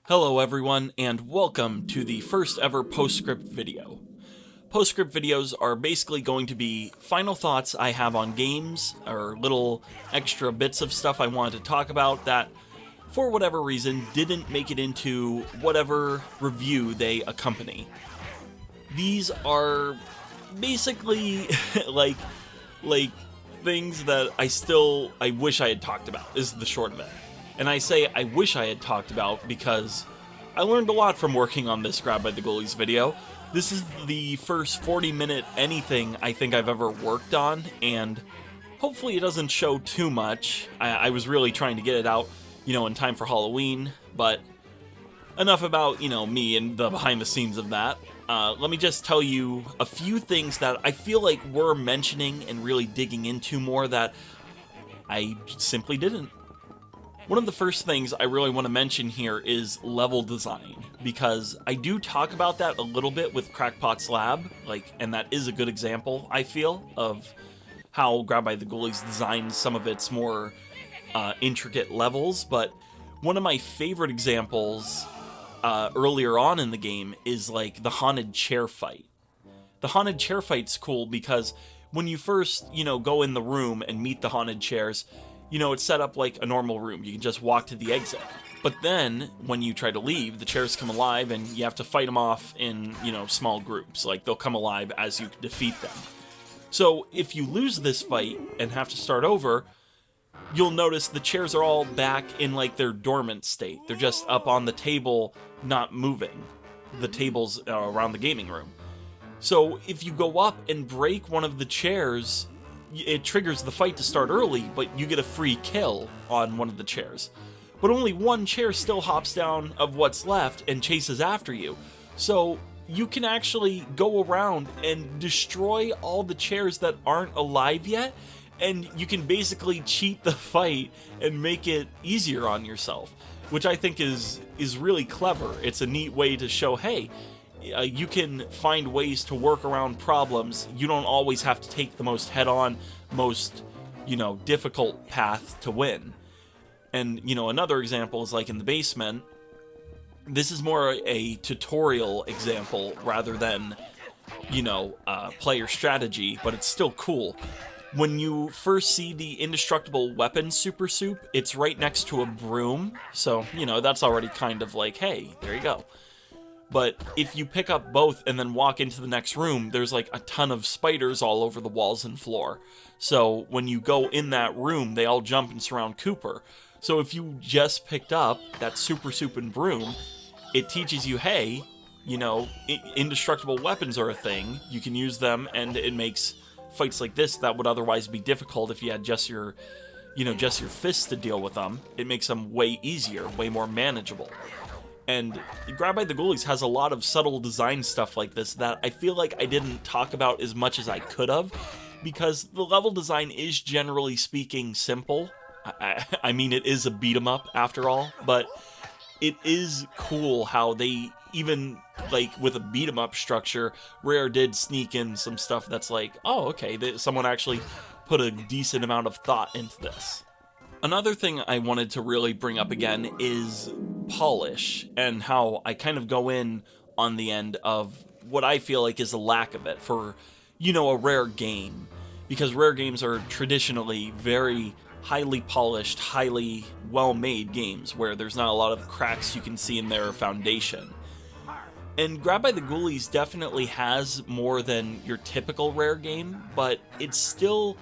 Hello everyone, and welcome to the first ever postscript video. Postscript videos are basically going to be final thoughts I have on games, or little extra bits of stuff I wanted to talk about that, for whatever reason, didn't make it into whatever review they accompany. These are basically like things that I wish I had talked about, is the short of it. And I say I wish I had talked about because I learned a lot from working on this Grab by the Ghoulies video. This is the first 40-minute anything I think I've ever worked on, and hopefully it doesn't show too much. I was really trying to get it out, in time for Halloween, but enough about, me and the behind the scenes of that. Let me just tell you a few things that I feel like we're mentioning and really digging into more that I simply didn't. One of the first things I really want to mention here is level design, because I do talk about that a little bit with Crackpot's Lab, and that is a good example, I feel, of how Grab by the Ghoulies designs some of its more intricate levels. But one of my favorite examples earlier on in the game is the haunted chair fight. The haunted chair fight's cool because when you first, go in the room and meet the haunted chairs, it's set up like a normal room. You can just walk to the exit. But then, when you try to leave, the chairs come alive and you have to fight them off in, small groups. They'll come alive as you defeat them. So, if you lose this fight and have to start over, you'll notice the chairs are all back in, their dormant state. They're just up on the table, not moving. The tables around the gaming room. So, if you go up and break one of the chairs, it triggers the fight to start early, but you get a free kill on one of the chairs. But only one chair still hops down of what's left and chases after you. So you can actually go around and destroy all the chairs that aren't alive yet, and you can basically cheat the fight and make it easier on yourself, which I think is really clever. It's a neat way to show, hey, you can find ways to work around problems. You don't always have to take the most head-on, most, difficult path to win. And, another example is in the basement. This is more a tutorial example rather than, player strategy, but it's still cool. When you first see the indestructible weapon Super Soup, it's right next to a broom. So, that's already kind of hey, there you go. But if you pick up both and then walk into the next room, there's a ton of spiders all over the walls and floor. So when you go in that room, they all jump and surround Cooper. So if you just picked up that Super Soup and broom, it teaches you, hey, indestructible weapons are a thing. You can use them, and it makes fights like this that would otherwise be difficult if you had just your fists to deal with them. It makes them way easier, way more manageable. And Grab by the Ghoulies has a lot of subtle design stuff like this that I feel like I didn't talk about as much as I could have, because the level design is, generally speaking, simple. I mean, it is a beat-em-up after all, but it is cool how they, even with a beat-em-up structure, Rare did sneak in some stuff that's oh, okay, someone actually put a decent amount of thought into this. Another thing I wanted to really bring up again is polish, and how I kind of go in on the end of what I feel like is a lack of it for, a Rare game. Because Rare games are traditionally very highly polished, highly well-made games, where there's not a lot of cracks you can see in their foundation. And Grab by the Ghoulies definitely has more than your typical Rare game, but it's still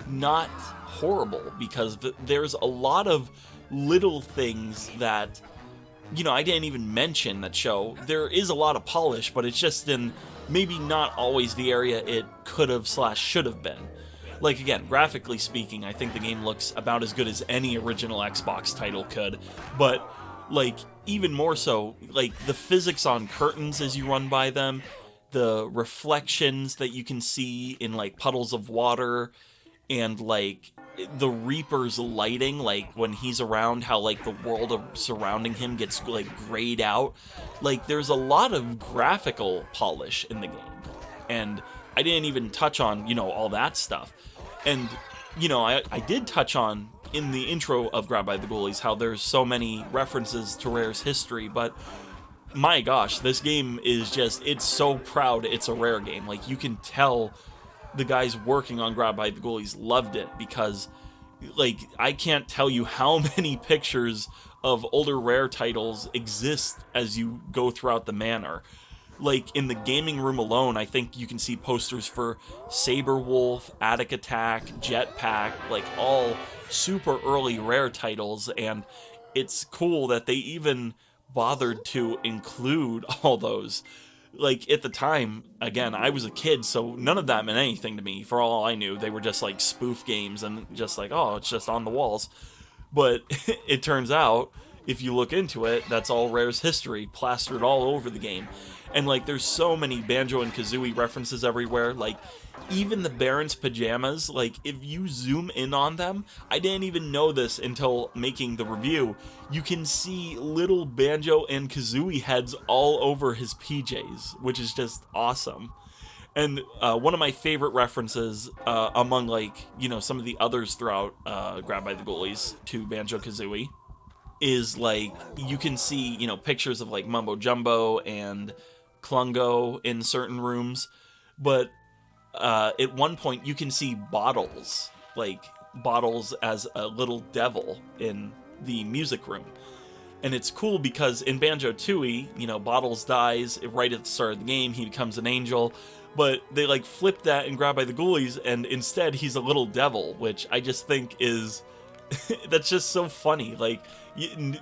not horrible, because there's a lot of little things that, I didn't even mention that show. There is a lot of polish, but it's just in maybe not always the area it could have / should have been. Again, graphically speaking, I think the game looks about as good as any original Xbox title could, but, even more so, the physics on curtains as you run by them, the reflections that you can see in, puddles of water, and, the Reaper's lighting, when he's around, how, the world surrounding him gets, grayed out. There's a lot of graphical polish in the game. And I didn't even touch on, all that stuff. And, I did touch on in the intro of Grab by the Ghoulies how there's so many references to Rare's history, but my gosh, this game is just, it's so proud it's a Rare game. Like, you can tell the guys working on Grab by the Ghoulies loved it because, like, I can't tell you how many pictures of older Rare titles exist as you go throughout the manor. Like, in the gaming room alone, I think you can see posters for Saberwolf, Attic Attack, Jetpack, like, all super early Rare titles, and it's cool that they even bothered to include all those. Like, at the time, again, I was a kid, so none of that meant anything to me. For all I knew, they were just, like, spoof games, and just like, oh, it's just on the walls. But it turns out, if you look into it, that's all Rare's history, plastered all over the game. And, like, there's so many Banjo and Kazooie references everywhere. Like, even the Baron's pajamas, like, if you zoom in on them, I didn't even know this until making the review, you can see little Banjo and Kazooie heads all over his PJs, which is just awesome. And one of my favorite references among, like, some of the others throughout Grab by the Ghoulies to Banjo-Kazooie is, like, you can see, pictures of, like, Mumbo Jumbo and Klungo in certain rooms, but at one point you can see Bottles, like, Bottles as a little devil in the music room. And it's cool because in Banjo-Tooie, Bottles dies right at the start of the game, he becomes an angel, but they, like, flip that and Grab by the Ghoulies, and instead he's a little devil, which I just think is that's just so funny. Like,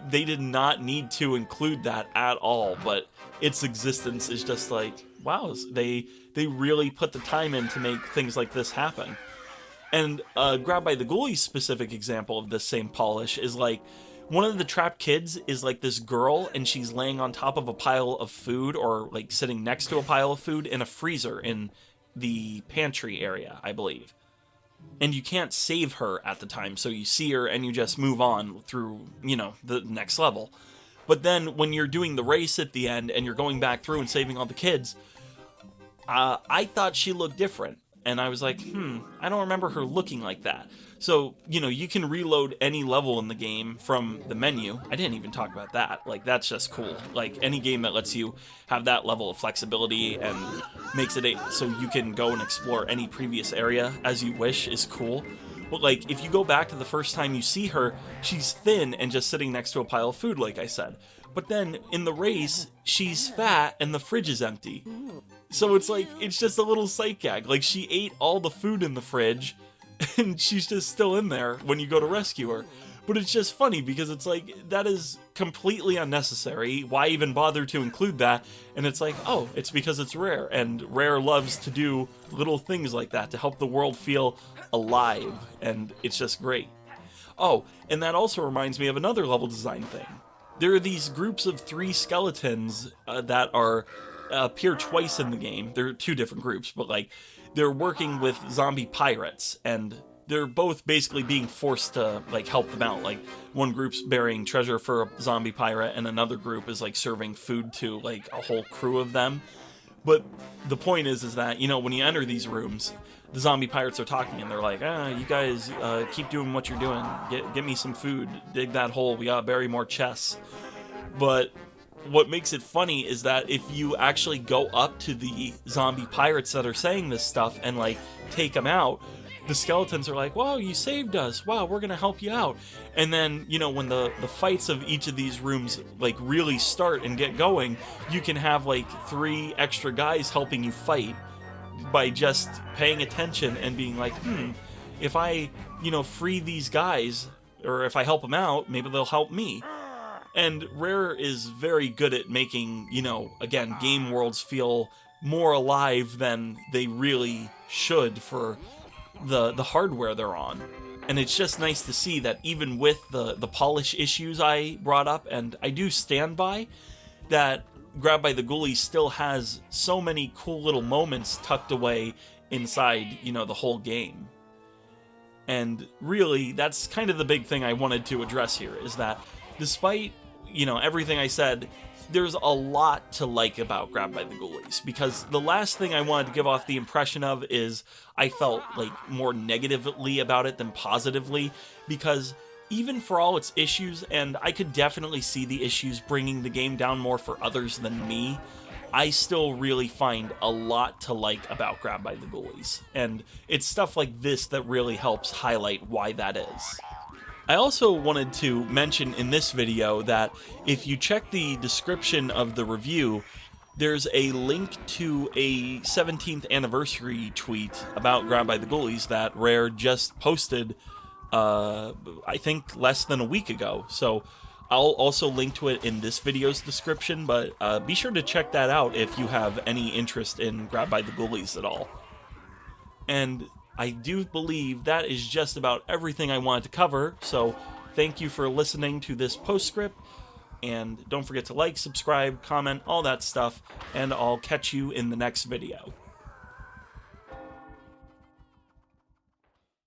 they did not need to include that at all, but its existence is just like, wow, they really put the time in to make things like this happen. And Grab by the Ghoulies specific example of this same polish is, like, one of the trapped kids is, like, this girl, and she's laying on top of a pile of food, or, like, sitting next to a pile of food in a freezer in the pantry area, I believe. And you can't save her at the time, so you see her and you just move on through, the next level. But then when you're doing the race at the end and you're going back through and saving all the kids, I thought she looked different. And I was like, I don't remember her looking like that. So, you can reload any level in the game from the menu. I didn't even talk about that. Like, that's just cool. Like, any game that lets you have that level of flexibility and makes it so you can go and explore any previous area as you wish is cool. But, like, if you go back to the first time you see her, she's thin and just sitting next to a pile of food, like I said. But then, in the race, she's fat and the fridge is empty. So it's like, it's just a little sight gag. Like, she ate all the food in the fridge, and she's just still in there when you go to rescue her. But it's just funny because it's like, that is completely unnecessary. Why even bother to include that? And it's like, oh, it's because it's Rare, and Rare loves to do little things like that to help the world feel alive, and it's just great. Oh, and that also reminds me of another level design thing. There are these groups of 3 skeletons that appear twice in the game. They're 2 different groups, but, like, they're working with zombie pirates, and they're both basically being forced to, like, help them out. Like, one group's burying treasure for a zombie pirate, and another group is, like, serving food to, like, a whole crew of them. But the point is that, when you enter these rooms, the zombie pirates are talking, and they're like, you guys keep doing what you're doing. Get me some food. Dig that hole. We gotta bury more chests. But what makes it funny is that if you actually go up to the zombie pirates that are saying this stuff and, like, take them out, the skeletons are like, wow, you saved us. Wow, we're gonna help you out. And then, when the fights of each of these rooms, like, really start and get going, you can have, like, 3 extra guys helping you fight by just paying attention and being like, if I, free these guys, or if I help them out, maybe they'll help me. And Rare is very good at making, again, game worlds feel more alive than they really should for the hardware they're on. And it's just nice to see that even with the polish issues I brought up, and I do stand by, that Grab by the Ghoulies still has so many cool little moments tucked away inside, the whole game. And really, that's kind of the big thing I wanted to address here, is that despite, everything I said, there's a lot to like about Grabbed by the Ghoulies, because the last thing I wanted to give off the impression of is I felt like more negatively about it than positively, because even for all its issues, and I could definitely see the issues bringing the game down more for others than me, I still really find a lot to like about Grabbed by the Ghoulies, and it's stuff like this that really helps highlight why that is. I also wanted to mention in this video that if you check the description of the review, there's a link to a 17th anniversary tweet about Grabbed by the Ghoulies that Rare just posted, I think less than a week ago. So I'll also link to it in this video's description, but be sure to check that out if you have any interest in Grabbed by the Ghoulies at all. And I do believe that is just about everything I wanted to cover, so thank you for listening to this postscript, and don't forget to like, subscribe, comment, all that stuff, and I'll catch you in the next video.